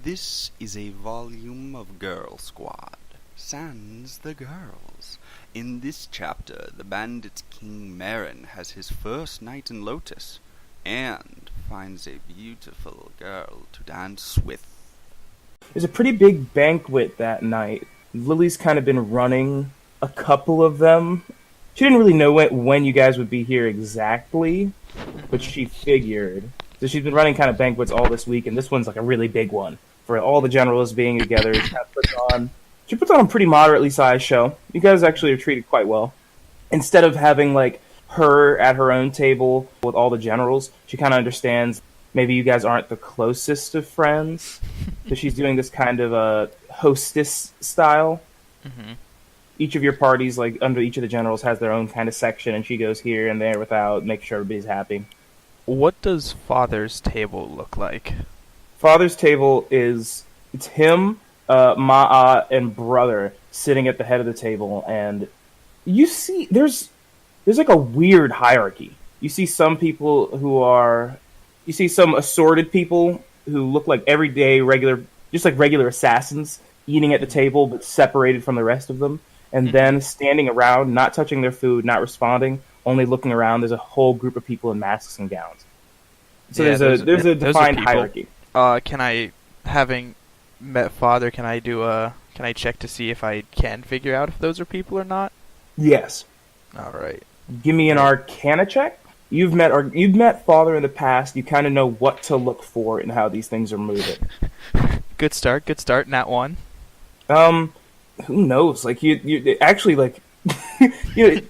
This is a volume of Girl Squad. Sans the girls. In this chapter, the bandit king Maron has his first night in Lotus, and finds a beautiful girl to dance with. There's a pretty big banquet that night. Lilly's kind of been running a couple of them. She didn't really know when you guys would be here exactly, but she figured. So she's been running kind of banquets all this week, and this one's like a really big one. For all the generals being together, she puts on a pretty moderately sized show. You guys actually are treated quite well. Instead of having like her at her own table with all the generals, she kind of understands maybe you guys aren't the closest of friends. So she's doing this kind of a hostess style. Mm-hmm. Each of your parties, like under each of the generals, has their own kind of section, and she goes here and there without, make sure everybody's happy. What does Father's table look like? Father's table it's him, Ma'a, and brother sitting at the head of the table, and you see there's like a weird hierarchy. You see some assorted people who look like everyday regular assassins eating at the table, but separated from the rest of them, and then standing around, not touching their food, not responding, only looking around. There's a whole group of people in masks and gowns. So Yeah, there's a defined hierarchy. Having met Father, can I check to see if I can figure out if those are people or not? Yes. All right. Give me an Arcana check. You've met Father in the past. You kind of know what to look for and how these things are moving. Good start. Nat 1. Who knows? Like you actually like,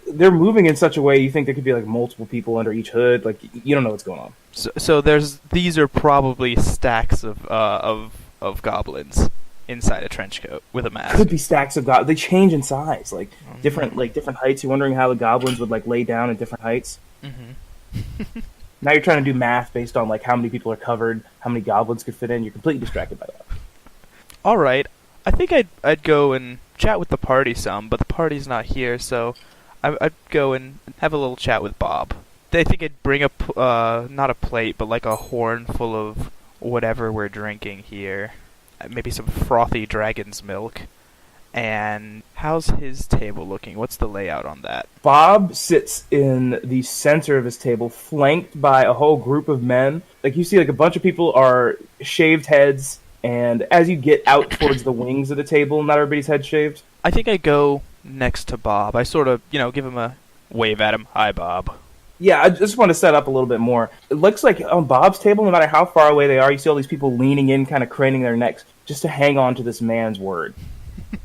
they're moving in such a way you think there could be like multiple people under each hood. Like you don't know what's going on. So these are probably stacks of goblins inside a trench coat with a mask. Could be stacks of goblins. They change in size, like different heights. You're wondering how the goblins would like lay down at different heights. Mm-hmm. Now you're trying to do math based on like how many people are covered, how many goblins could fit in. You're completely distracted by that. All right. I think I'd go and chat with the party some, but the party's not here, so I'd go and have a little chat with Bob. I think I'd bring not a plate, but like a horn full of whatever we're drinking here. Maybe some frothy dragon's milk. And how's his table looking? What's the layout on that? Bob sits in the center of his table, flanked by a whole group of men. Like you see, like a bunch of people are shaved heads, and as you get out towards the wings of the table, not everybody's head shaved. I think I go next to Bob. I sort of, give him a wave at him. Hi, Bob. Yeah, I just want to set up a little bit more. It looks like on Bob's table, no matter how far away they are, you see all these people leaning in, kind of craning their necks, just to hang on to this man's word.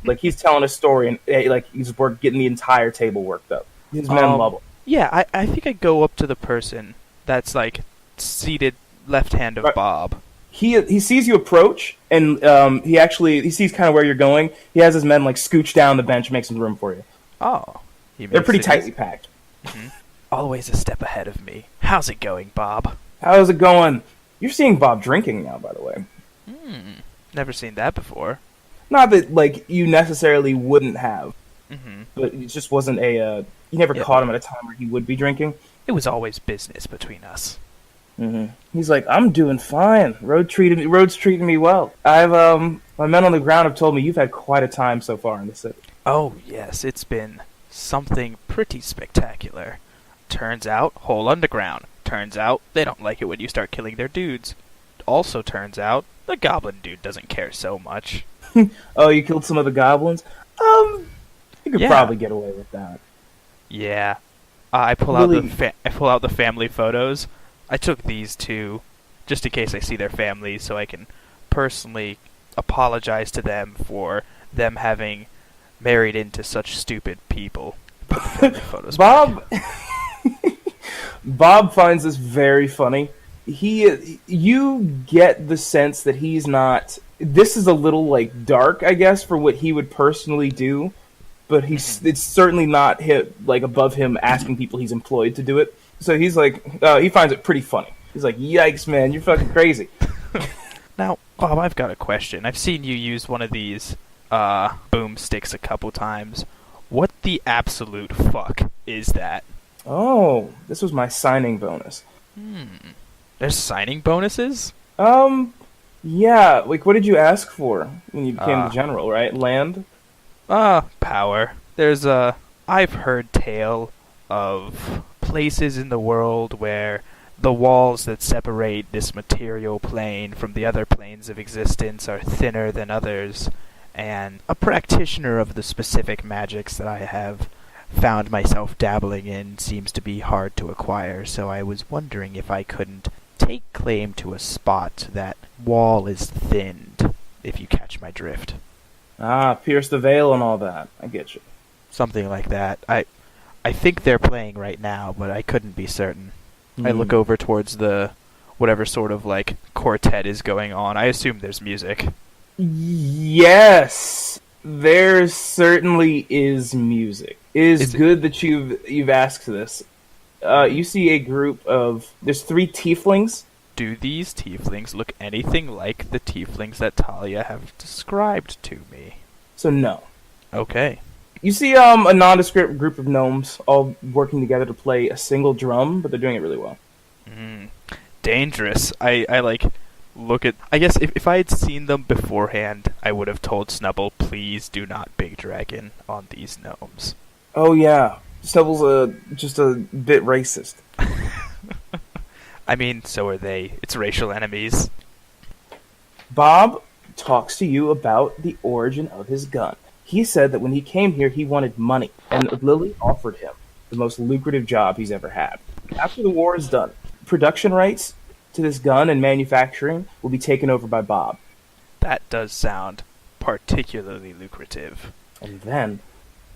Like he's telling a story, and like he's getting the entire table worked up. These men love him. Yeah, I think I go up to the person that's like seated left hand of Bob. He sees you approach, and he sees kind of where you're going. He has his men like scooch down the bench, make some room for you. Oh, they're pretty tightly packed. Mm-hmm. Always a step ahead of me. How's it going, Bob? How's it going? You're seeing Bob drinking now, by the way. Never seen that before. Not that like you necessarily wouldn't have, but it just wasn't you never caught him at a time where he would be drinking. It was always business between us. Mm-hmm. He's like, I'm doing fine. Road's treating me well. My men on the ground have told me you've had quite a time so far in the city. Oh yes, it's been something pretty spectacular. Turns out, whole underground. Turns out, they don't like it when you start killing their dudes. Also turns out, the goblin dude doesn't care so much. Oh, you killed some of the goblins? You could probably get away with that. Yeah. I pull out the family photos. I took these two, just in case I see their families, so I can personally apologize to them for them having married into such stupid people. Put the family photos Bob... Bob finds this very funny. You get the sense that he's not... This is a little, like, dark, I guess, for what he would personally do, but it's certainly not above him asking people he's employed to do it. So he's like, he finds it pretty funny. He's like, yikes, man, you're fucking crazy. Now, Bob, I've got a question. I've seen you use one of these boomsticks a couple times. What the absolute fuck is that? Oh, this was my signing bonus. There's signing bonuses? Yeah, like what did you ask for when you became the Uh, general, right? Land? Power. There's a. I've heard tale of places in the world where the walls that separate this material plane from the other planes of existence are thinner than others, and a practitioner of the specific magics that I have found myself dabbling in seems to be hard to acquire, so I was wondering if I couldn't take claim to a spot that wall is thinned, if you catch my drift. Ah, pierce the veil and all that. I get you. Something like that. I think they're playing right now, but I couldn't be certain. I look Hmm. over towards the whatever sort of like quartet is going on. I assume there's music. Yes, there certainly is music. It is Is it? good that you've asked this. You see a group of there's three tieflings. Do these tieflings look anything like the tieflings that Talia have described to me? So no. Okay. You see a nondescript group of gnomes all working together to play a single drum, but they're doing it really well. Mm. Dangerous. I like look at. I guess if I had seen them beforehand, I would have told Snubble, please do not big dragon on these gnomes. Oh yeah, Stubble's just a bit racist. I mean, so are they. It's racial enemies. Bob talks to you about the origin of his gun. He said that when he came here, he wanted money, and Lilly offered him the most lucrative job he's ever had. After the war is done, production rights to this gun and manufacturing will be taken over by Bob. That does sound particularly lucrative. And then,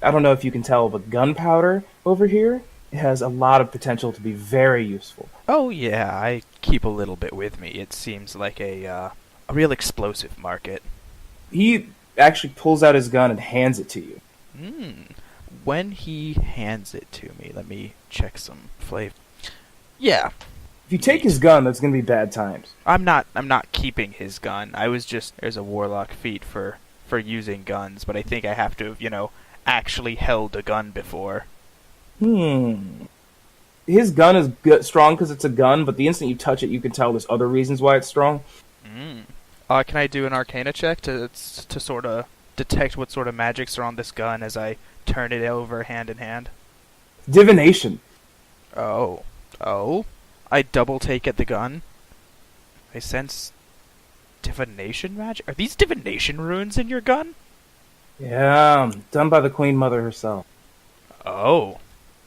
I don't know if you can tell, but gunpowder over here has a lot of potential to be very useful. Oh yeah, I keep a little bit with me. It seems like a real explosive market. He actually pulls out his gun and hands it to you. Hmm. When he hands it to me, let me check some flavor. Yeah, If you take his gun, that's going to be bad times. I'm not keeping his gun. I was just there's a warlock feat for using guns, but I think I have to have, actually held a gun before. His gun is good, strong because it's a gun, but the instant you touch it, you can tell there's other reasons why it's strong. Mm. Can I do an Arcana check to sort of detect what sort of magics are on this gun as I turn it over hand in hand? Divination. Oh. I double take at the gun. I sense divination magic. Are these divination runes in your gun? Yeah, done by the Queen Mother herself. Oh.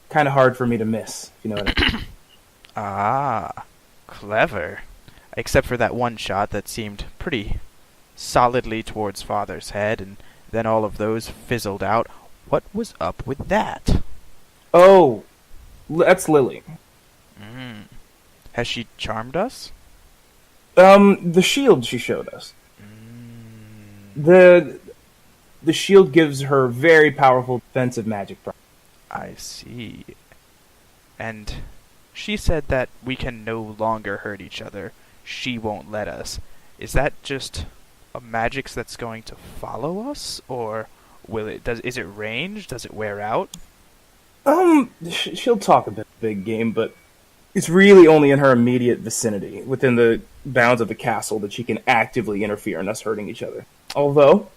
Kind of hard for me to miss, if you know what I mean. Ah. Clever. Except for that one shot that seemed pretty solidly towards Father's head, and then all of those fizzled out. What was up with that? Oh, that's Lilly. Mm. Has she charmed us? The shield she showed us. Mm. The shield gives her very powerful defensive magic. I see. And she said that we can no longer hurt each other. She won't let us. Is that just a magics that's going to follow us, or is it ranged? Does it wear out? She'll talk a bit big game, but it's really only in her immediate vicinity, within the bounds of the castle, that she can actively interfere in us hurting each other. Although,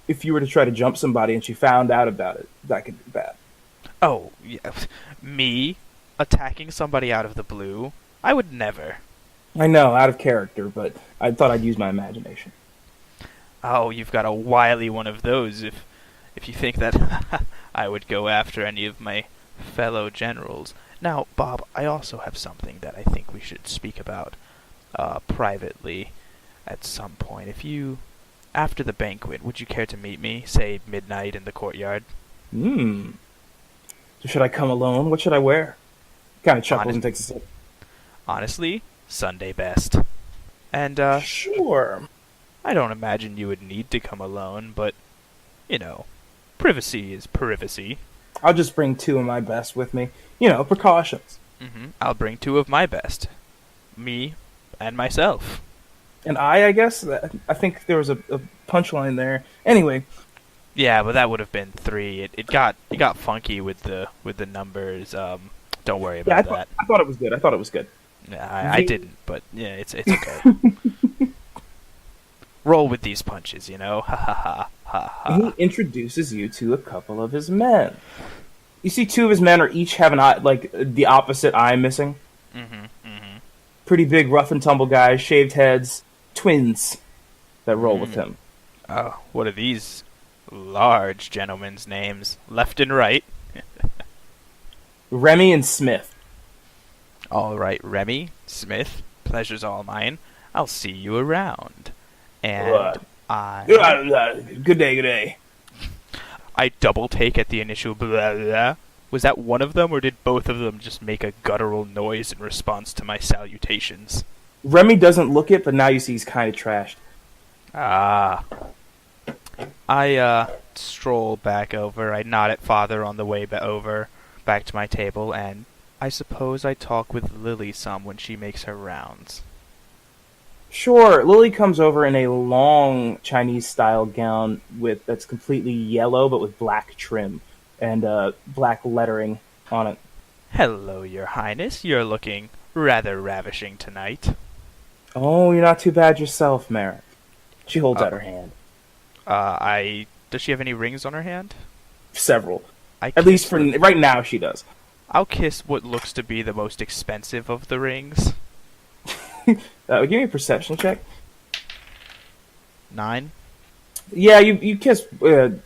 if you were to try to jump somebody and she found out about it, that could be bad. Oh, yeah. Me attacking somebody out of the blue? I would never. I know, out of character, but I thought I'd use my imagination. Oh, you've got a wily one of those if you think that I would go after any of my fellow generals. Now, Bob, I also have something that I think we should speak about privately at some point. After the banquet, would you care to meet me, say midnight in the courtyard? So should I come alone? What should I wear? Kind of chuckles and takes a sip. Honestly, Sunday best. And, Sure. I don't imagine you would need to come alone, but, privacy is privacy. I'll just bring two of my best with me. Precautions. I'll bring two of my best. Me and myself. And I guess? I think there was a punchline there. Anyway. Yeah, but that would have been 3. It got funky with the numbers. Don't worry about that. I thought it was good. I didn't, but yeah, it's okay. roll with these punches, you know? Ha ha ha ha And he ha. introduces you to a couple of his men. You see, two of his men are each have an eye, like the opposite eye missing. Pretty big, rough and tumble guys, shaved heads, twins that roll with him. Oh, what are these large gentlemen's names? Left and right. Remy and Smith. All right, Remy, Smith, pleasure's all mine. I'll see you around. And I Good day, good day. I double take at the initial blah blah. Was that one of them, or did both of them just make a guttural noise in response to my salutations? Remy doesn't look it, but now you see he's kind of trashed. Ah. I stroll back over. I nod at Father on the way over, back to my table, and I suppose I talk with Lilly some when she makes her rounds. Sure, Lilly comes over in a long Chinese-style gown that's completely yellow, but with black trim and black lettering on it. Hello, Your Highness. You're looking rather ravishing tonight. Oh, you're not too bad yourself, Maren. She holds out her hand. Does she have any rings on her hand? Several. I At least kiss for her- right now, she does. I'll kiss what looks to be the most expensive of the rings. Give me a perception check. 9. Yeah, you kiss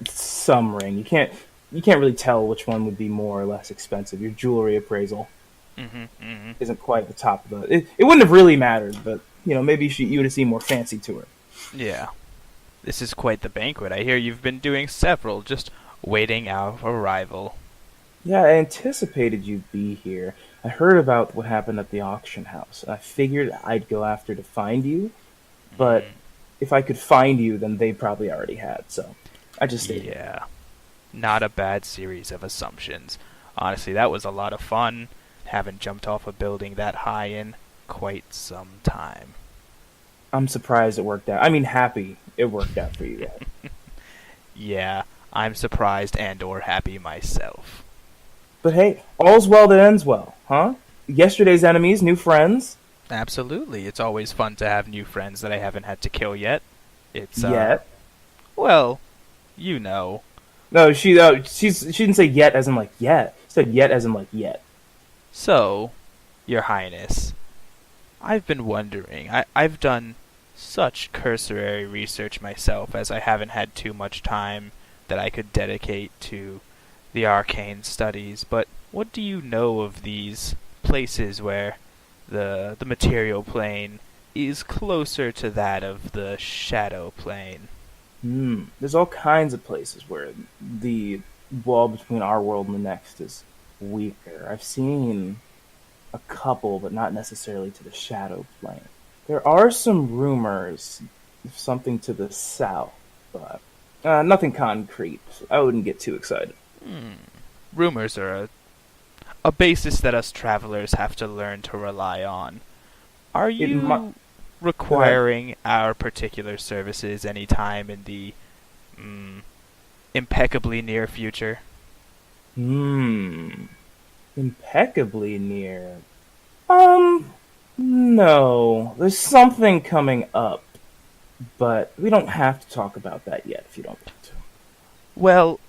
some ring. You can't really tell which one would be more or less expensive. Your jewelry appraisal isn't quite at the top of the. It wouldn't have really mattered, but maybe you would have seemed more fancy to her. Yeah. This is quite the banquet. I hear you've been doing several, just waiting our arrival. Yeah, I anticipated you'd be here. I heard about what happened at the auction house, and I figured I'd go after to find you. But if I could find you, then they probably already had. So I just stayed. Yeah. Not a bad series of assumptions. Honestly, that was a lot of fun. Haven't jumped off a building that high in quite some time. I'm surprised it worked out. I mean, happy it worked out for you guys. Yeah, I'm surprised and or happy myself. But hey, all's well that ends well, huh? Yesterday's enemies, new friends. Absolutely. It's always fun to have new friends that I haven't had to kill yet. It's Yet. well, you know. No, she didn't say yet as in like yet. She said yet as in like yet. So, Your Highness, I've been wondering. I've done such cursory research myself, as I haven't had too much time that I could dedicate to the arcane studies, but what do you know of these places where the material plane is closer to that of the shadow plane? There's all kinds of places where the wall between our world and the next is weaker. I've seen a couple, but not necessarily to the shadow plane. There are some rumors of something to the south, but nothing concrete. I wouldn't get too excited. Rumors are a basis that us travelers have to learn to rely on. Are you requiring our particular services anytime in the impeccably near future? Impeccably near. No. There's something coming up, but we don't have to talk about that yet if you don't want to. Well,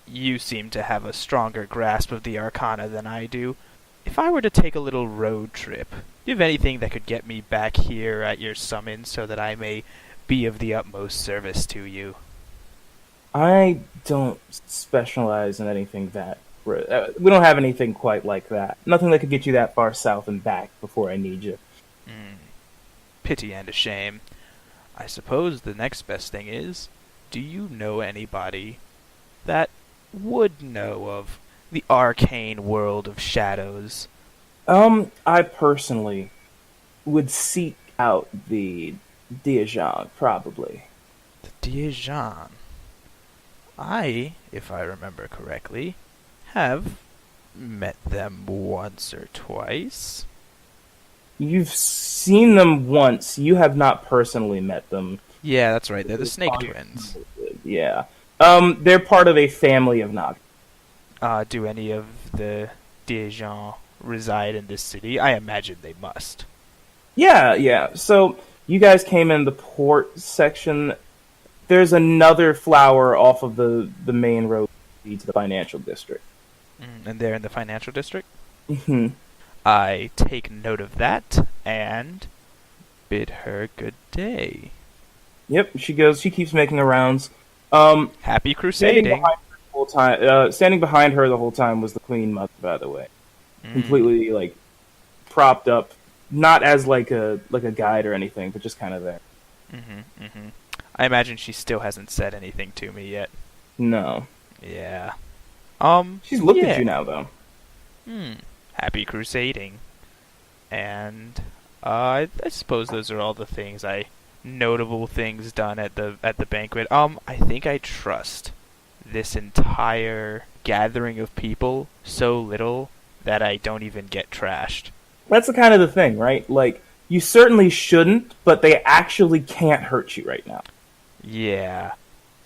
you seem to have a stronger grasp of the arcana than I do. If I were to take a little road trip, do you have anything that could get me back here at your summons so that I may be of the utmost service to you? I don't specialize in anything that. We don't have anything quite like that. Nothing that could get you that far south and back before I need you. Pity and a shame. I suppose the next best thing is, do you know anybody that would know of the arcane world of shadows? I personally would seek out the Dijon, probably. The Dijon. I, if I remember correctly, have met them once or twice. You've seen them once. You have not personally met them. Yeah, that's right. They're the Snake Twins. Yeah. They're part of a family of Nog. Do any of the Dijon reside in this city? I imagine they must. Yeah. So You guys came in the port section. There's another flower off of the main road that leads to the financial district. And they're in the financial district? Hmm. I take note of that and bid her good day. Yep, she goes. She keeps making her rounds. Happy crusading. Standing behind her the whole time was the Queen Mother, by the way. Completely like propped up, not as like a guide or anything, but just kind of there. I imagine she still hasn't said anything to me yet. No. Yeah. She's looked at you now, though. Happy crusading. And I suppose those are all the notable things done at the banquet. I think I trust this entire gathering of people so little that I don't even get trashed. That's the kind of the thing, right? Like, you certainly shouldn't, but they actually can't hurt you right now. Yeah.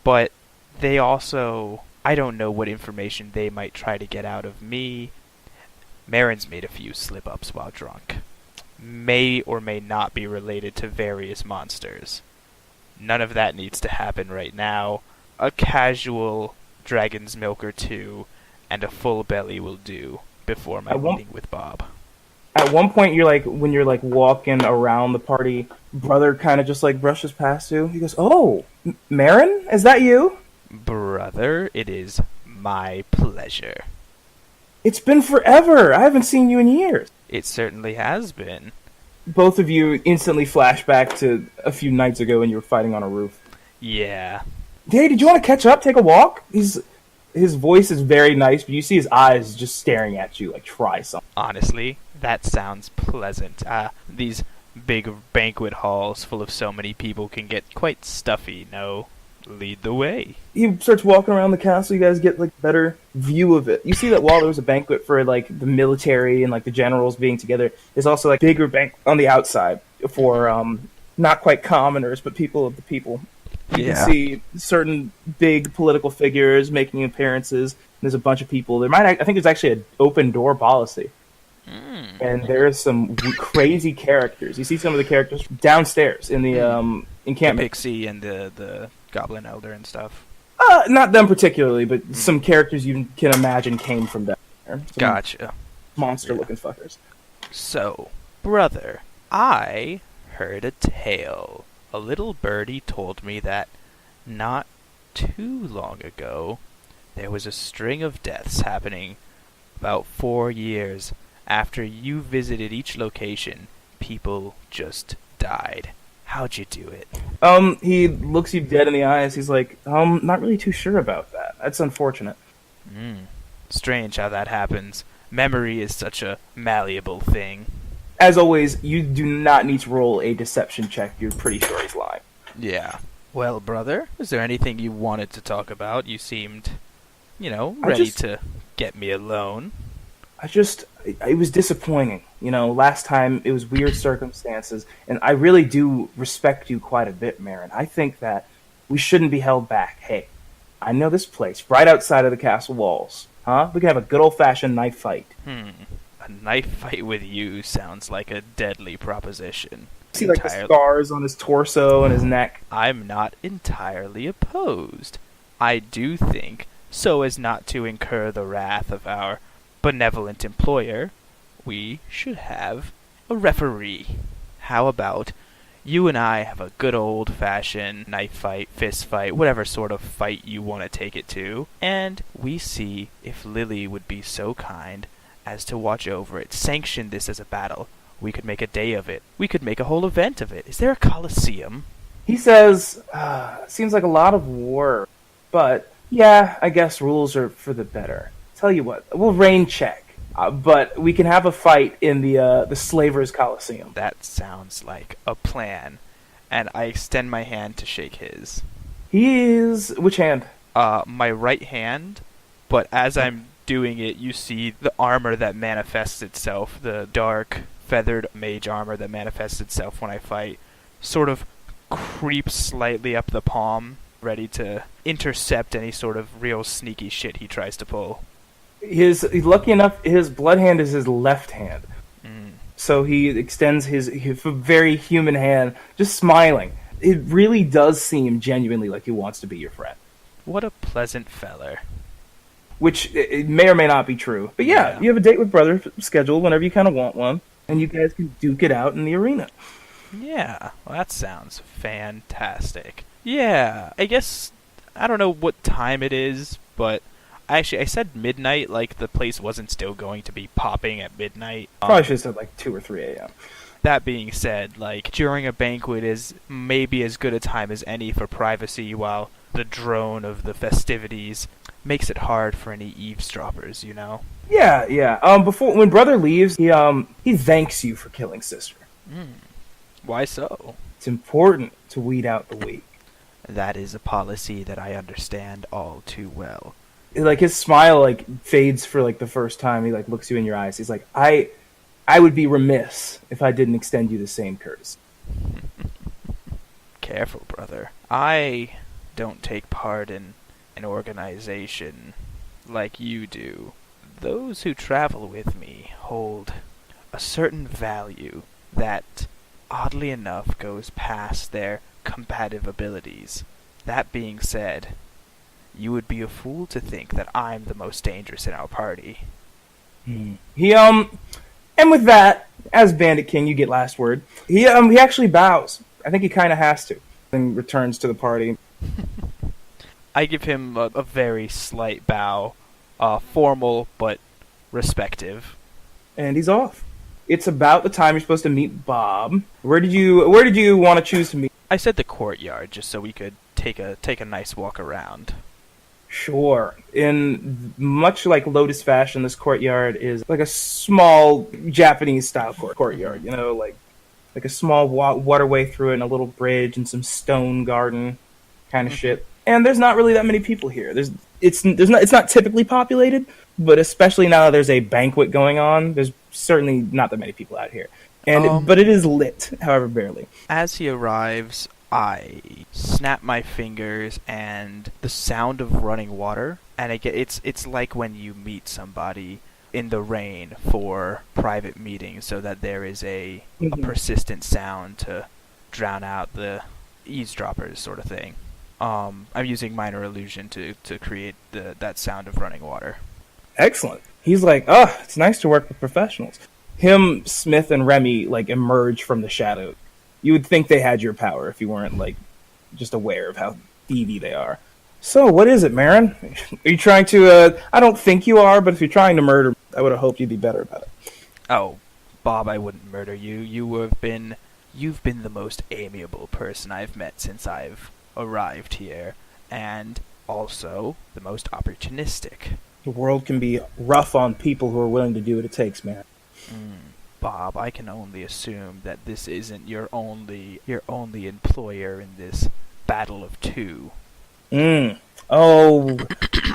But they also... I don't know what information they might try to get out of me. Maren's made a few slip-ups while drunk. May or may not be related to various monsters. None of that needs to happen right now. A casual dragon's milk or two and a full belly will do before my meeting with Bob. At one point, when you're walking around the party, brother kind of just brushes past you. He goes, "Oh, Maren, is that you?" Brother, it is my pleasure. It's been forever. I haven't seen you in years. It certainly has been. Both of you instantly flash back to a few nights ago when you were fighting on a roof. Yeah. Hey, did you want to catch up, take a walk? His voice is very nice, but you see his eyes just staring at you like, try something. Honestly, that sounds pleasant. These big banquet halls full of so many people can get quite stuffy, no? Lead the way. He starts walking around the castle. You guys get better view of it. You see that while there was a banquet for the military and the generals being together, there's also bigger banquet on the outside for not quite commoners but people of the people. You can see certain big political figures making appearances. There's a bunch of people. I think there's actually an open door policy. And there's some crazy characters. You see some of the characters downstairs in the encampment. The Pixie and the Goblin Elder and stuff. Not them particularly, but some characters you can imagine came from down there. Gotcha. Monster-looking fuckers. So, brother, I heard a tale. A little birdie told me that not too long ago, there was a string of deaths happening about 4 years after you visited each location. People just died. How'd you do it? He looks you dead in the eyes. He's like, not really too sure about that. That's unfortunate. Strange how that happens. Memory is such a malleable thing. As always, you do not need to roll a deception check. You're pretty sure he's lying. Yeah. Well, brother, is there anything you wanted to talk about? You seemed, ready to get me alone. It was disappointing. Last time it was weird circumstances, and I really do respect you quite a bit, Maron. I think that we shouldn't be held back. Hey, I know this place, right outside of the castle walls. Huh? We can have a good old-fashioned knife fight. A knife fight with you sounds like a deadly proposition. See, the scars on his torso and his neck. I'm not entirely opposed. I do think, so as not to incur the wrath of our benevolent employer, we should have a referee. How about you and I have a good old-fashioned knife fight, fist fight, whatever sort of fight you want to take it to, and we see if Lilly would be so kind as to watch over it, sanction this as a battle. We could make a day of it. We could make a whole event of it. Is there a coliseum? He says, seems like a lot of work, but yeah, I guess rules are for the better. Tell you what, we'll rain check, but we can have a fight in the Slavers Coliseum. That sounds like a plan, and I extend my hand to shake his. Which hand? My right hand, but as I'm doing it, you see the armor that manifests itself, the dark, feathered mage armor that manifests itself when I fight, sort of creeps slightly up the palm, ready to intercept any sort of real sneaky shit he tries to pull. Lucky enough, his blood hand is his left hand. So he extends his very human hand, just smiling. It really does seem genuinely like he wants to be your friend. What a pleasant feller. Which it may or may not be true. But yeah, you have a date with brother scheduled whenever you kind of want one, and you guys can duke it out in the arena. Yeah, well, that sounds fantastic. Yeah, I guess, I don't know what time it is, but I said midnight like the place wasn't still going to be popping at midnight. Probably should have said like 2 or 3 a.m. That being said, like, during a banquet is maybe as good a time as any for privacy, while the drone of the festivities makes it hard for any eavesdroppers, you know? Yeah. Before when brother leaves, he thanks you for killing sister. Why so? It's important to weed out the weak. That is a policy that I understand all too well. Like his smile like fades for like the first time. He like looks you in your eyes. He's like, I would be remiss if I didn't extend you the same courtesy. Careful, brother. I don't take part in an organization like you do. Those who travel with me hold a certain value that, oddly enough, goes past their combative abilities. That being said, you would be a fool to think that I'm the most dangerous in our party. And with that, as Bandit King, you get last word. He actually bows. I think he kind of has to, and returns to the party. I give him a very slight bow, formal but respective. And he's off. It's about the time you're supposed to meet Bob. Where did you want to choose to meet? I said the courtyard just so we could take a nice walk around. Sure. In much like Lotus fashion, this courtyard is like a small Japanese-style courtyard. You know, like a small waterway through it and a little bridge and some stone garden kind of shit. And there's not really that many people here. It's not typically populated, but especially now that there's a banquet going on, there's certainly not that many people out here. But it is lit, however, barely. As he arrives, I snap my fingers, and the sound of running water, and it's like when you meet somebody in the rain for private meetings, so that there is a persistent sound to drown out the eavesdroppers, sort of thing. I'm using minor illusion to create that sound of running water. Excellent. He's like, it's nice to work with professionals. Him, Smith, and Remy like emerge from the shadow. You would think they had your power if you weren't like just aware of how thievy they are. So, what is it, Maron? Are you trying to? I don't think you are, but if you're trying to murder, I would have hoped you'd be better about it. Oh, Bob, I wouldn't murder you. You've been the most amiable person I've met since I've arrived here, and also the most opportunistic. The world can be rough on people who are willing to do what it takes, man. Bob, I can only assume that this isn't your only employer in this battle of two. Oh,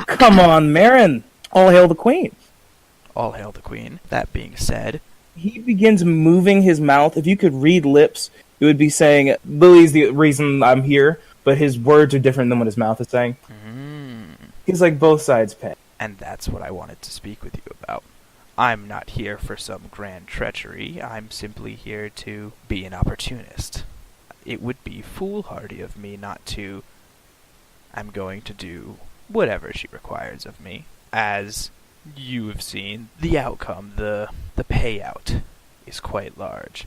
come on, Maren. All hail the queen. All hail the queen. That being said, he begins moving his mouth. If you could read lips, it would be saying, Lilly's the reason I'm here, but his words are different than what his mouth is saying. He's like both sides pay. And that's what I wanted to speak with you about. I'm not here for some grand treachery. I'm simply here to be an opportunist. It would be foolhardy of me not to. I'm going to do whatever she requires of me. As you have seen, the outcome, the payout, is quite large.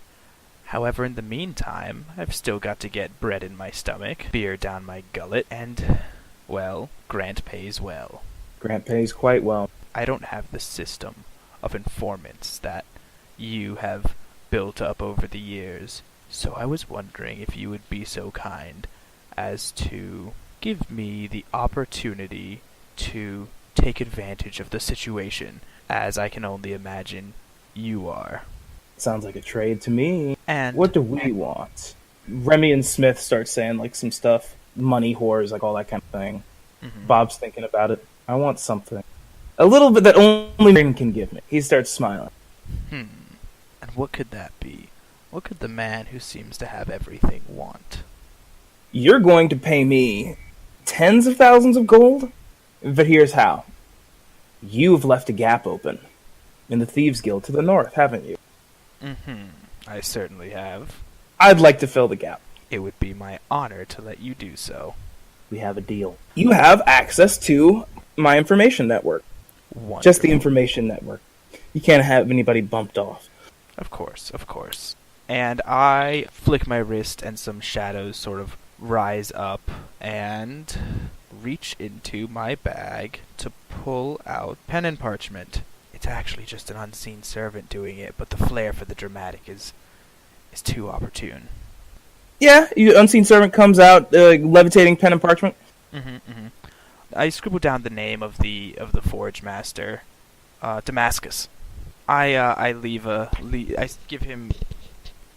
However, in the meantime, I've still got to get bread in my stomach, beer down my gullet, and, well, Grant pays well. Grant pays quite well. I don't have the system of informants that you have built up over the years, so I was wondering if you would be so kind as to give me the opportunity to take advantage of the situation, as I can only imagine you are. Sounds like a trade to me. And what do we want? Remy and Smith start saying like some stuff, money whores, like all that kind of thing. Bob's thinking about it. I want something. A little bit that only Maren can give me. He starts smiling. And what could that be? What could the man who seems to have everything want? You're going to pay me tens of thousands of gold? But here's how. You've left a gap open in the Thieves Guild to the north, haven't you? Mm-hmm. I certainly have. I'd like to fill the gap. It would be my honor to let you do so. We have a deal. You have access to my information network. Wonderful. Just the information network. You can't have anybody bumped off. Of course, of course. And I flick my wrist and some shadows sort of rise up and reach into my bag to pull out pen and parchment. It's actually just an unseen servant doing it, but the flair for the dramatic is too opportune. Yeah, unseen servant comes out, levitating pen and parchment. Mm-hmm. I scribble down the name of the forge master, Damascus. I give him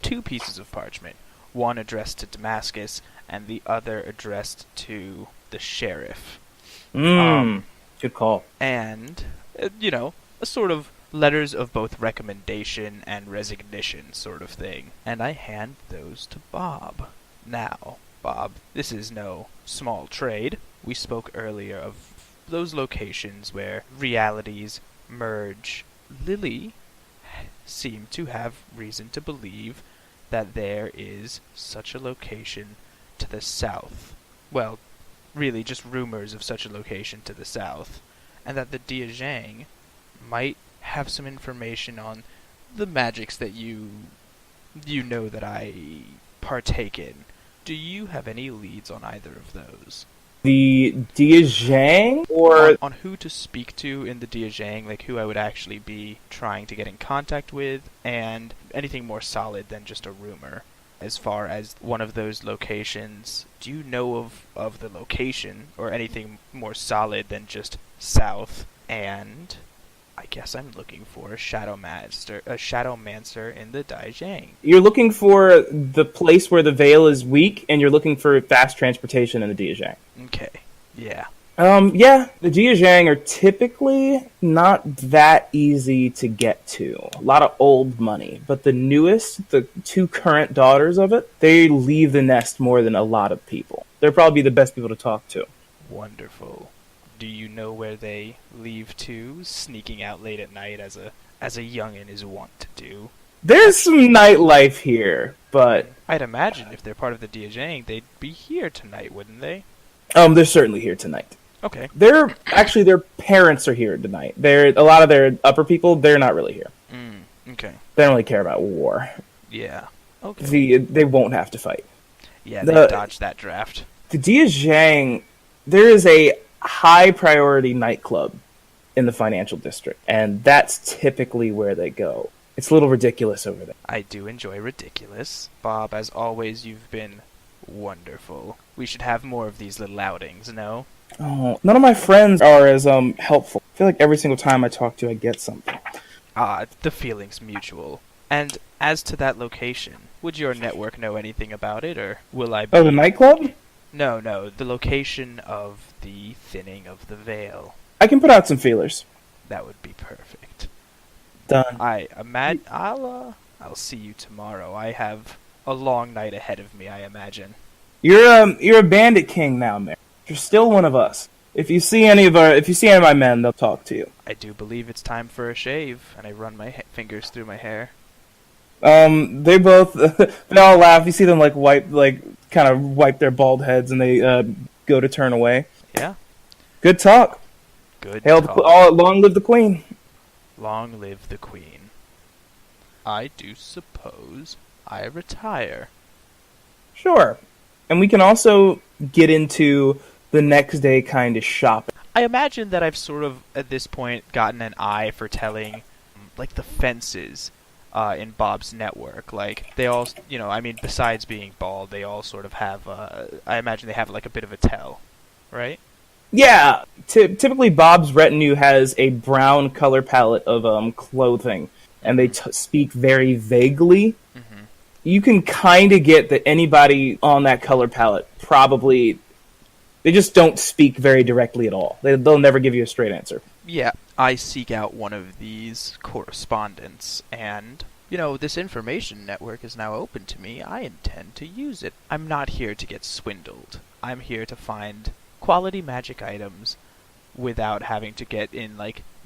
2 pieces of parchment, one addressed to Damascus and the other addressed to the sheriff. Good call. And a sort of letters of both recommendation and resignation sort of thing. And I hand those to Bob. Now, Bob, this is no small trade. We spoke earlier of those locations where realities merge. Lilly seemed to have reason to believe that there is such a location to the south. Well, really just rumors of such a location to the south. And that the Diajang might have some information on the magics that you know that I partake in. Do you have any leads on either of those? The Diajang? Or on who to speak to in the Diajang, like who I would actually be trying to get in contact with, and anything more solid than just a rumor. As far as one of those locations, do you know of the location, or anything more solid than just south? And I guess I'm looking for a Shadowmancer in the Diajang. You're looking for the place where the veil is weak, and you're looking for fast transportation in the Diajang. Okay, yeah. Yeah, the Diajang are typically not that easy to get to. A lot of old money. But the newest, the 2 current daughters of it, they leave the nest more than a lot of people. They're probably the best people to talk to. Wonderful. Do you know where they leave to, sneaking out late at night as a youngin' is wont to do? There's some nightlife here, but I'd imagine if they're part of the Diajang, they'd be here tonight, wouldn't they? They're certainly here tonight. Okay. Their parents are here tonight. A lot of their upper people, they're not really here. Okay. They don't really care about war. Yeah. Okay. They won't have to fight. Yeah, they dodged that draft. The Diajang, there is a high priority nightclub in the financial district, and that's typically where they go. It's a little ridiculous over there. I do enjoy ridiculous. Bob, as always, you've been wonderful. We should have more of these little outings, no? Oh, none of my friends are as helpful. I feel like every single time I talk to you, I get something. The feeling's mutual. And as to that location, would your network know anything about it, or will I be... Oh, the nightclub? No, the location of the thinning of the veil. I can put out some feelers. That would be perfect. Done. I'll see you tomorrow. I have a long night ahead of me, I imagine. You're a bandit king now, Maren. You're still one of us. If you see any of my men, they'll talk to you. I do believe it's time for a shave, and I run my fingers through my hair. They both they all laugh. You see them kind of wipe their bald heads, and they go to turn away. Yeah. Good talk. Long live the queen. Long live the queen. I do suppose I retire. Sure. And we can also get into the next day kind of shopping. I imagine that I've sort of, at this point, gotten an eye for telling, the fences in Bob's network. They all, besides being bald, they all sort of have, I imagine they have, a bit of a tell, right? Yeah. Typically, Bob's retinue has a brown color palette of clothing, and they speak very vaguely. Mm-hmm. You can kind of get that anybody on that color palette probably... They just don't speak very directly at all. They'll never give you a straight answer. Yeah, I seek out one of these correspondents, and, this information network is now open to me. I intend to use it. I'm not here to get swindled. I'm here to find quality magic items without having to get in,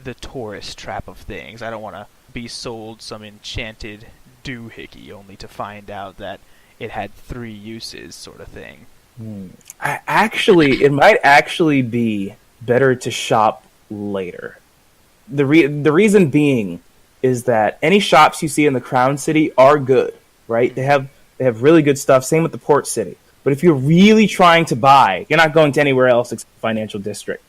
the tourist trap of things. I don't want to be sold some enchanted doohickey, only to find out that it had 3 uses, sort of thing. It might actually be better to shop later. The reason being is that any shops you see in the Crown City are good, right? They have really good stuff. Same with the Port City. But if you're really trying to buy, you're not going to anywhere else except the Financial District.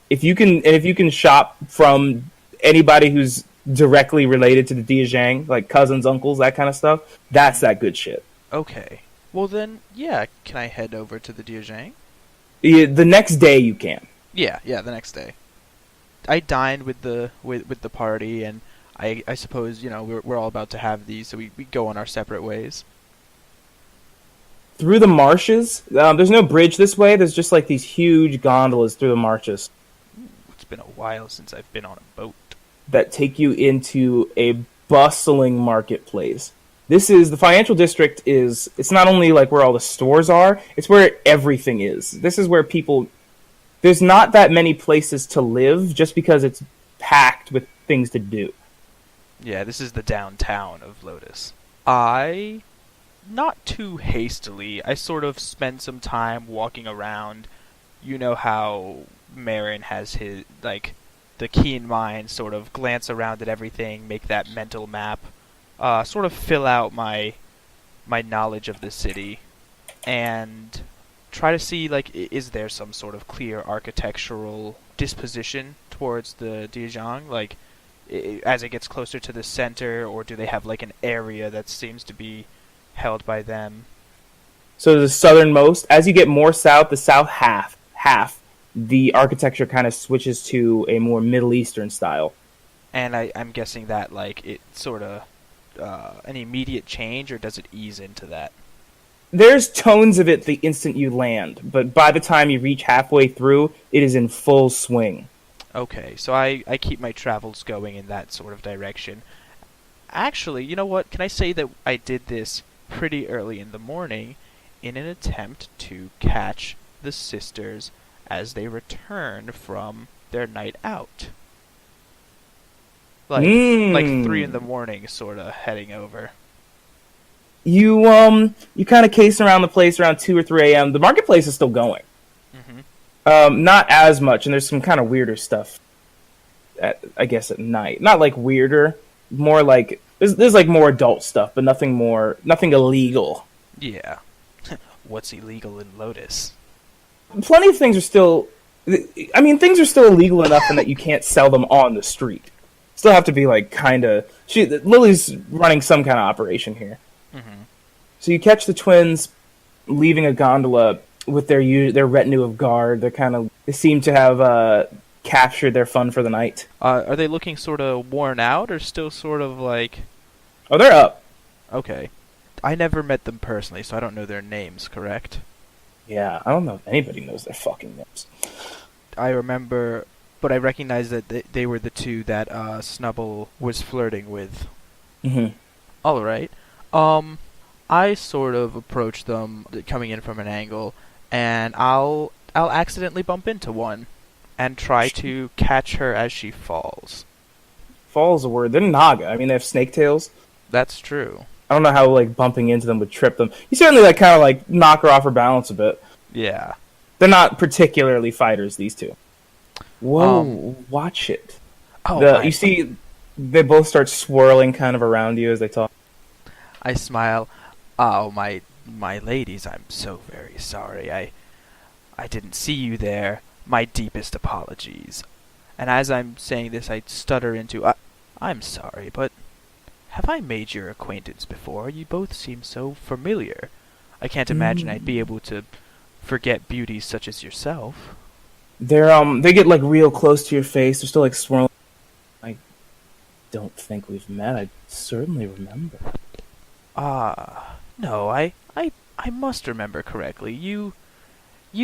If you can shop from anybody who's directly related to the Diazhang, like cousins, uncles, that kind of stuff, that's that good shit. Okay. Well then, yeah, can I head over to the Diazhang? The next day you can. Yeah, the next day. I dined with the party, and I suppose, we're all about to have these, so we go on our separate ways. Through the marshes, there's no bridge this way, there's just like these huge gondolas through the marshes. It's been a while since I've been on a boat. That take you into a bustling marketplace. The Financial District it's not only like where all the stores are, it's where everything is. This is where there's not that many places to live just because it's packed with things to do. Yeah, this is the downtown of Lotus. Not too hastily, I sort of spent some time walking around. You know how Maron has his, the keen mind, sort of glance around at everything, make that mental map, sort of fill out my knowledge of the city, and try to see, is there some sort of clear architectural disposition towards the Diazhang, as it gets closer to the center, or do they have, an area that seems to be held by them? So the southernmost, as you get more south, the south half, the architecture kind of switches to a more Middle Eastern style. And I'm guessing that, it sort of, an immediate change, or does it ease into that? There's tones of it the instant you land, but by the time you reach halfway through, it is in full swing. Okay, so I keep my travels going in that sort of direction. Actually, you know what? Can I say that I did this pretty early in the morning in an attempt to catch the sisters as they return from their night out? Like 3 in the morning, sort of heading over. You kind of case around the place around 2 or 3 a.m. The marketplace is still going. Mm-hmm. Not as much, and there's some kind of weirder stuff, at night. Not weirder, more there's more adult stuff, but nothing illegal. Yeah. What's illegal in Lotus? Plenty of things are still... things are still illegal enough in that you can't sell them on the street. Still have to be, Lilly's running some kind of operation here. Mm-hmm. So you catch the twins leaving a gondola with their retinue of guard. They seem to have captured their fun for the night. Are they looking sort of worn out, or still sort of Oh, they're up. Okay. I never met them personally, so I don't know their names, correct? Yeah, I don't know if anybody knows their fucking names. I remember, but I recognize that they were the 2 that Snubble was flirting with. Mm-hmm. All right. I sort of approach them coming in from an angle, and I'll accidentally bump into one and try to catch her as she falls. Fall is a word. They're Naga. They have snake tails. That's true. I don't know how bumping into them would trip them. You certainly kind of knock her off her balance a bit. Yeah. They're not particularly fighters, these 2. Whoa, watch it. Oh, you see, they both start swirling kind of around you as they talk. I smile. Oh, my ladies, I'm so very sorry. I didn't see you there. My deepest apologies. And as I'm saying this, I stutter into, I'm sorry, but have I made your acquaintance before? You both seem so familiar. I can't imagine I'd be able to forget beauties such as yourself. They get real close to your face. They're still swirling. I don't think we've met. I certainly remember. No, I must remember correctly. You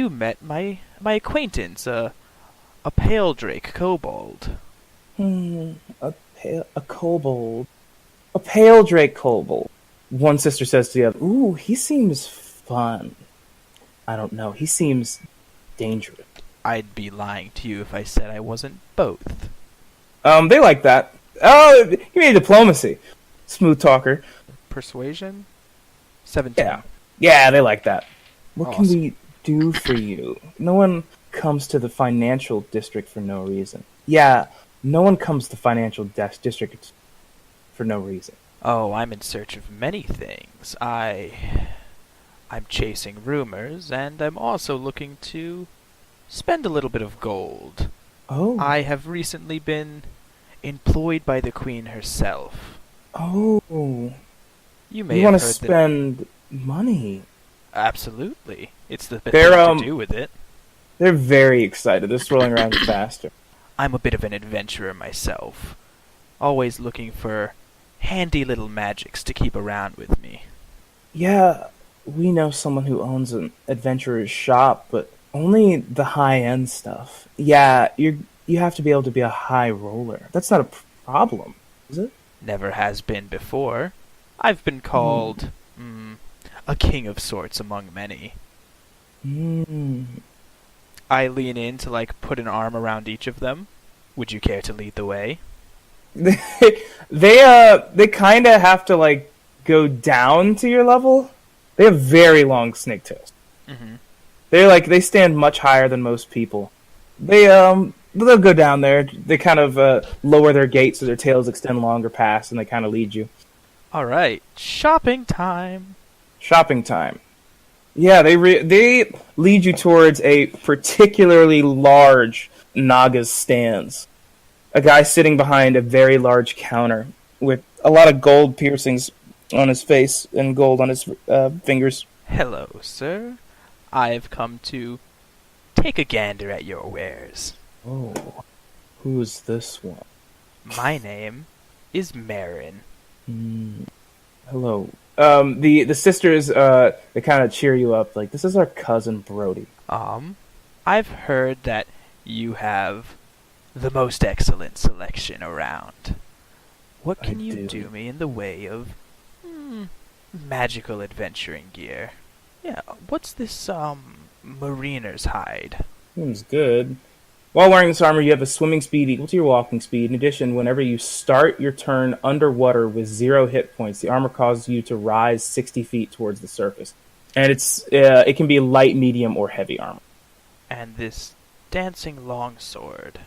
met my acquaintance, a pale drake kobold. A kobold. A pale drake kobold. One sister says to the other, "Ooh, he seems fun." I don't know. He seems dangerous. I'd be lying to you if I said I wasn't both. They like that. Oh, you mean diplomacy. Smooth talker. persuasion? 17. Yeah. Yeah, they like that. What can Awesome. we do for you? No one comes to the financial district for no reason. Yeah, no one comes to financial district for no reason. Oh, I'm in search of many things. I'm chasing rumors, and I'm also looking to spend a little bit of gold. Oh. I have recently been employed by the Queen herself. Oh. You may You have want to heard spend money. Absolutely. It's the best They're, thing to do with it. They're very excited. They're swirling around faster. I'm a bit of an adventurer myself. Always looking for handy little magics to keep around with me. Yeah, we know someone who owns an adventurer's shop, but only the high-end stuff. Yeah, you have to be able to be a high roller. That's not a problem, is it? Never has been before. I've been called a king of sorts among many. Mm. I lean in to put an arm around each of them. Would you care to lead the way? They kind of have to go down to your level. They have very long snake toes. Mm-hmm. They stand much higher than most people. They'll go down there. They kind of lower their gait so their tails extend longer past, and they kind of lead you. All right, shopping time. Shopping time. Yeah, they lead you towards a particularly large Naga's stands. A guy sitting behind a very large counter with a lot of gold piercings on his face and gold on his fingers. Hello, sir. I've come to take a gander at your wares. Oh, who's this one? My name is Maron. Hello. The sisters they kind of cheer you up this is our cousin Brody. I've heard that you have the most excellent selection around. What can you do me in the way of magical adventuring gear? Yeah, what's this mariner's hide? Seems good. While wearing this armor, you have a swimming speed equal to your walking speed. In addition, whenever you start your turn underwater with 0 hit points, the armor causes you to rise 60 feet towards the surface. And it can be light, medium, or heavy armor. And this dancing longsword.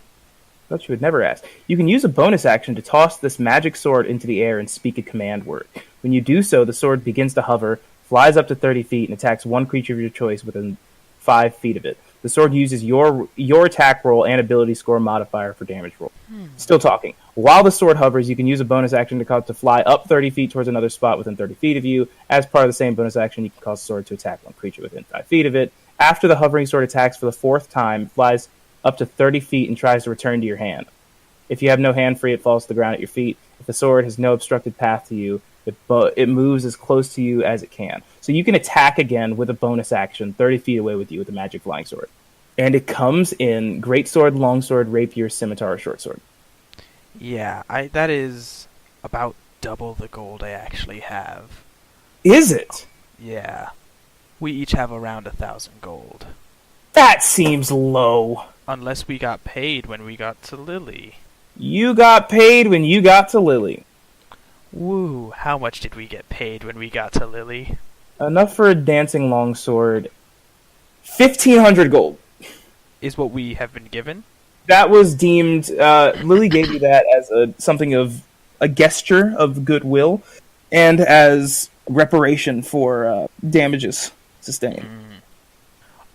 Thought you would never ask. You can use a bonus action to toss this magic sword into the air and speak a command word. When you do so, the sword begins to hover, flies up to 30 feet, and attacks one creature of your choice within 5 feet of it. The sword uses your attack roll and ability score modifier for damage roll. Still talking. While the sword hovers, you can use a bonus action to cause it to fly up 30 feet towards another spot within 30 feet of you. As part of the same bonus action, you can cause the sword to attack one creature within 5 feet of it. After the hovering sword attacks for the 4th time, flies up to 30 feet and tries to return to your hand. If you have no hand free, it falls to the ground at your feet. If the sword has no obstructed path to you, it moves as close to you as it can. So you can attack again with a bonus action 30 feet away with you with a magic flying sword. And it comes in greatsword, longsword, rapier, scimitar, or short sword. Yeah, that is about double the gold I actually have. Is it? Yeah. We each have around 1,000 gold. That seems low. Unless we got paid when we got to Lilly. You got paid when you got to Lilly. Woo, how much did we get paid when we got to Lilly? Enough for a dancing longsword. 1,500 gold. Is what we have been given? That was deemed... Lilly gave you that as something of a gesture of goodwill and as reparation for damages sustained.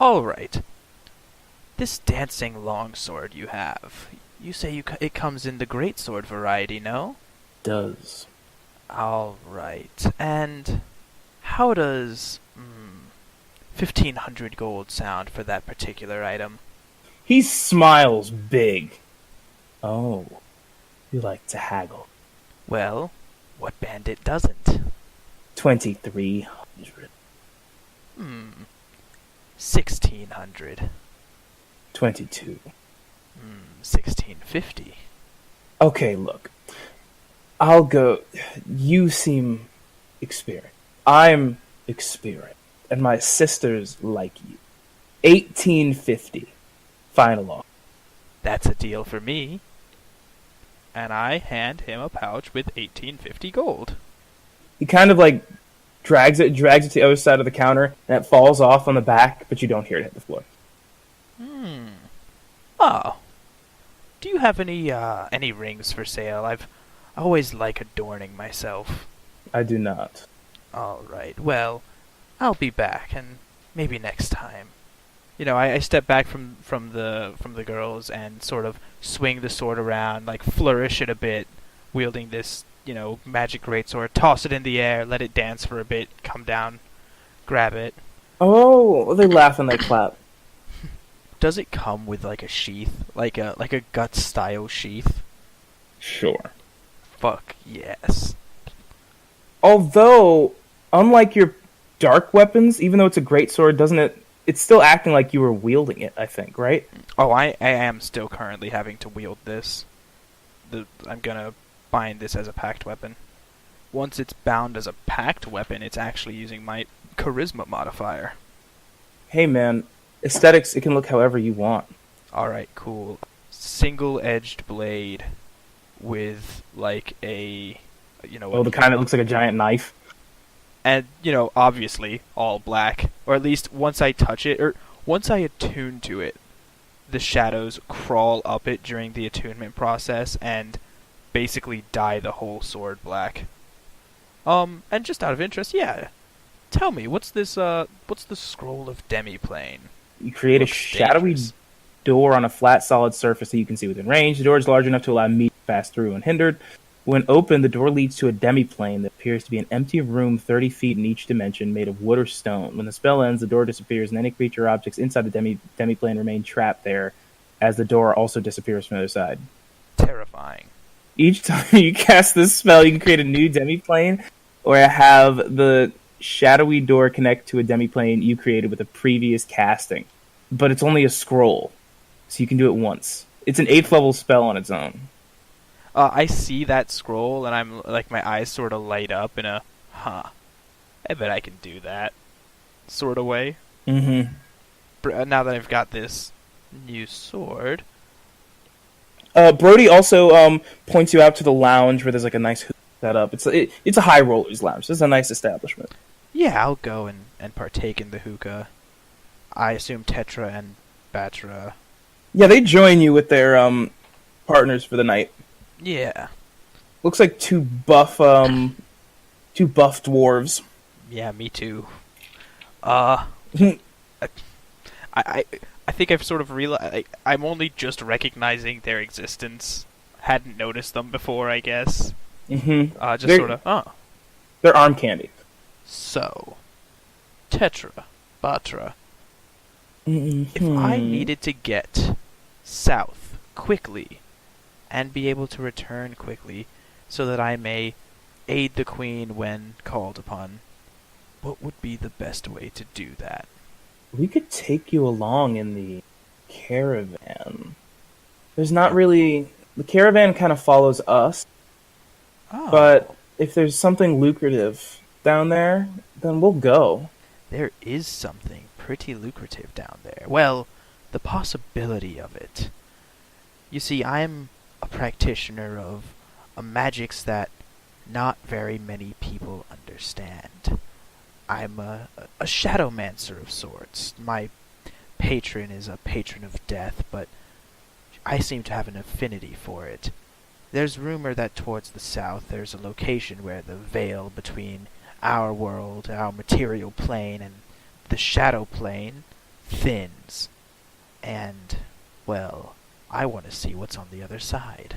Alright. This dancing longsword you have, you say it comes in the greatsword variety, no? Does. Alright. And how does 1,500 gold sound for that particular item? He smiles big. Oh, you like to haggle. Well, what bandit doesn't? 2,300. 1,600. 22. 1,650. Okay, look. I'll go. You seem experienced. I'm experienced. And my sisters like you. 1,850. Final offer. That's a deal for me. And I hand him a pouch with 1,850 gold. He kind of like drags it to the other side of the counter, and it falls off on the back, but you don't hear it hit the floor. Oh. Do you have any rings for sale? I always like adorning myself. I do not. All right. Well, I'll be back, and maybe next time. I step back from the girls and sort of swing the sword around, like flourish it a bit, wielding this, magic greatsword. Toss it in the air, let it dance for a bit, come down, grab it. Oh, they laugh and they clap. Does it come with like a sheath, like a Guts style sheath? Sure. Fuck yes. Although, unlike your dark weapons, even though it's a greatsword, doesn't it? It's still acting like you were wielding it, I think, right? Oh, I am still currently having to wield this. I'm gonna bind this as a pact weapon. Once it's bound as a pact weapon, it's actually using my charisma modifier. Hey man, aesthetics, it can look however you want. Alright, cool. Single-edged blade with, like, the kind that looks like a giant knife. And, obviously, all black. Or at least once I touch it, or once I attune to it, the shadows crawl up it during the attunement process and basically dye the whole sword black. And just out of interest, yeah. Tell me, what's the scroll of Demiplane? You create a shadowy door on a flat, solid surface that you can see within range. The door is large enough to allow me to pass through unhindered. When opened, the door leads to a demiplane that appears to be an empty room 30 feet in each dimension, made of wood or stone. When the spell ends, the door disappears, and any creature or objects inside the demiplane remain trapped there, as the door also disappears from the other side. Terrifying. Each time you cast this spell, you can create a new demiplane, or have the shadowy door connect to a demiplane you created with a previous casting. But it's only a scroll, so you can do it once. It's an 8th level spell on its own. I see that scroll, and I'm like, my eyes sort of light up in a, I bet I can do that, sort of way. Mm-hmm. Now that I've got this new sword. Brody also points you out to the lounge where there's like a nice hookah set up. It's a high rollers lounge. This is a nice establishment. Yeah, I'll go and partake in the hookah. I assume Tetra and Batra. Yeah, they join you with their partners for the night. Yeah. Looks like two buff dwarves. Yeah, me too. I think I've sort of realized I'm only just recognizing their existence. Hadn't noticed them before, I guess. Mm-hmm. They're arm candy. So, Tetra, Batra. Mm-hmm. If I needed to get south quickly and be able to return quickly so that I may aid the queen when called upon, what would be the best way to do that? We could take you along in the caravan. There's not really... The caravan kind of follows us. Oh. But if there's something lucrative down there, then we'll go. There is something pretty lucrative down there. Well, the possibility of it. You see, I'm a practitioner of a magics that not very many people understand. I'm a shadowmancer of sorts. My patron is a patron of death, but I seem to have an affinity for it. There's rumor that towards the south there's a location where the veil between our world, our material plane, and the shadow plane thins. And, well, I want to see what's on the other side.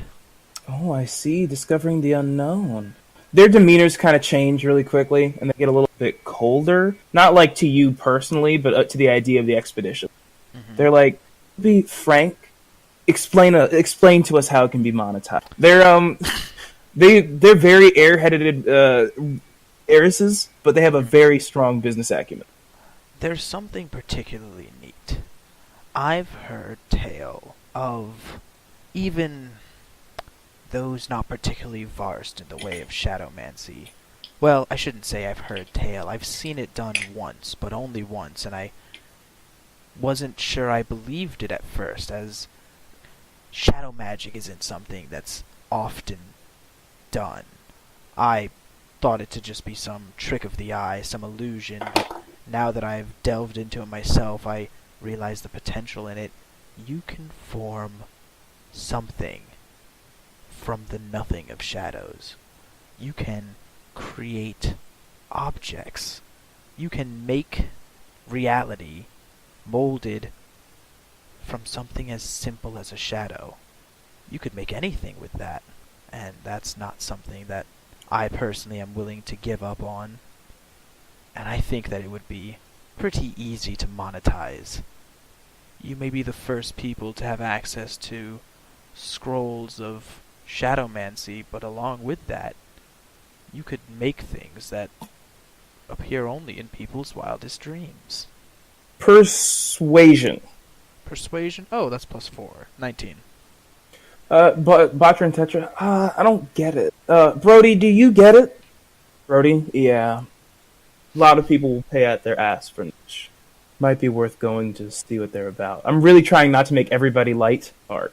Oh, I see. Discovering the unknown. Their demeanors kind of change really quickly, and they get a little bit colder. Not like to you personally, but to the idea of the expedition. Mm-hmm. They're like, be frank. Explain to us how it can be monetized. They're very airheaded heiresses, but they have a very strong business acumen. There's something particularly neat. I've heard tale of even those not particularly versed in the way of shadowmancy. Well, I shouldn't say I've heard tale. I've seen it done once, but only once, and I wasn't sure I believed it at first, as shadow magic isn't something that's often done. I thought it to just be some trick of the eye, some illusion, but now that I've delved into it myself, I realize the potential in it. You can form something from the nothing of shadows. You can create objects. You can make reality molded from something as simple as a shadow. You could make anything with that, and that's not something that I personally am willing to give up on. And I think that it would be pretty easy to monetize. You may be the first people to have access to scrolls of shadowmancy, but along with that, you could make things that appear only in people's wildest dreams. Persuasion. Persuasion? Oh, that's +4. 19. But Batra and Tetra, I don't get it. Brody, do you get it? Brody? Yeah. A lot of people will pay out their ass for this. Might be worth going to see what they're about. I'm really trying not to make everybody light art.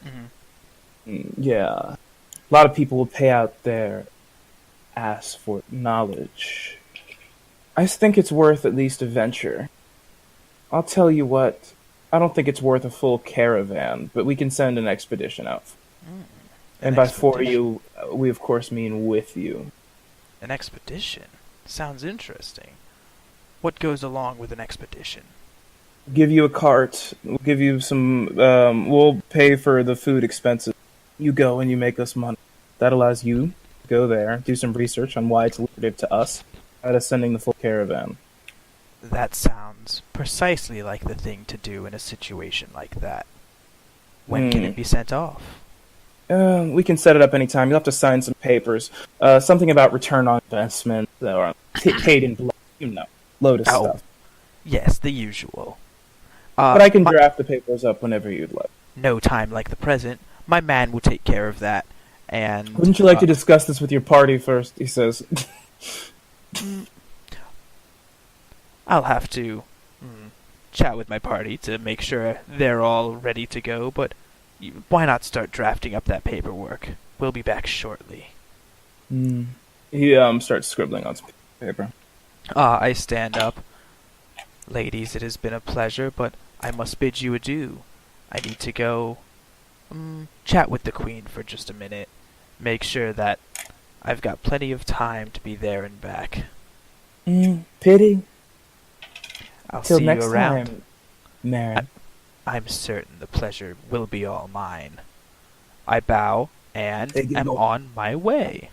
Yeah. A lot of people will pay out their ass for knowledge. I think it's worth at least a venture. I'll tell you what, I don't think it's worth a full caravan, but we can send an expedition out. And by for you, we of course mean with you. An expedition? Sounds interesting. What goes along with an expedition? Give you a cart. We'll give you some. We'll pay for the food expenses. You go and you make us money. That allows you to go there, do some research on why it's lucrative to us, out of sending the full caravan. That sounds precisely like the thing to do in a situation like that. When can it be sent off? We can set it up anytime. You'll have to sign some papers. Something about return on investment, or paid in blood. You know, Lotus stuff. Yes, the usual. But I can draft the papers up whenever you'd like. No time like the present. My man will take care of that. And wouldn't you like to discuss this with your party first? He says. I'll have to chat with my party to make sure they're all ready to go, but why not start drafting up that paperwork? We'll be back shortly. He starts scribbling on some paper. I stand up. Ladies, it has been a pleasure, but I must bid you adieu. I need to go chat with the Queen for just a minute. Make sure that I've got plenty of time to be there and back. Pity. I'll Till see next you around. time, Maren. I'm certain the pleasure will be all mine. I bow and am on my way.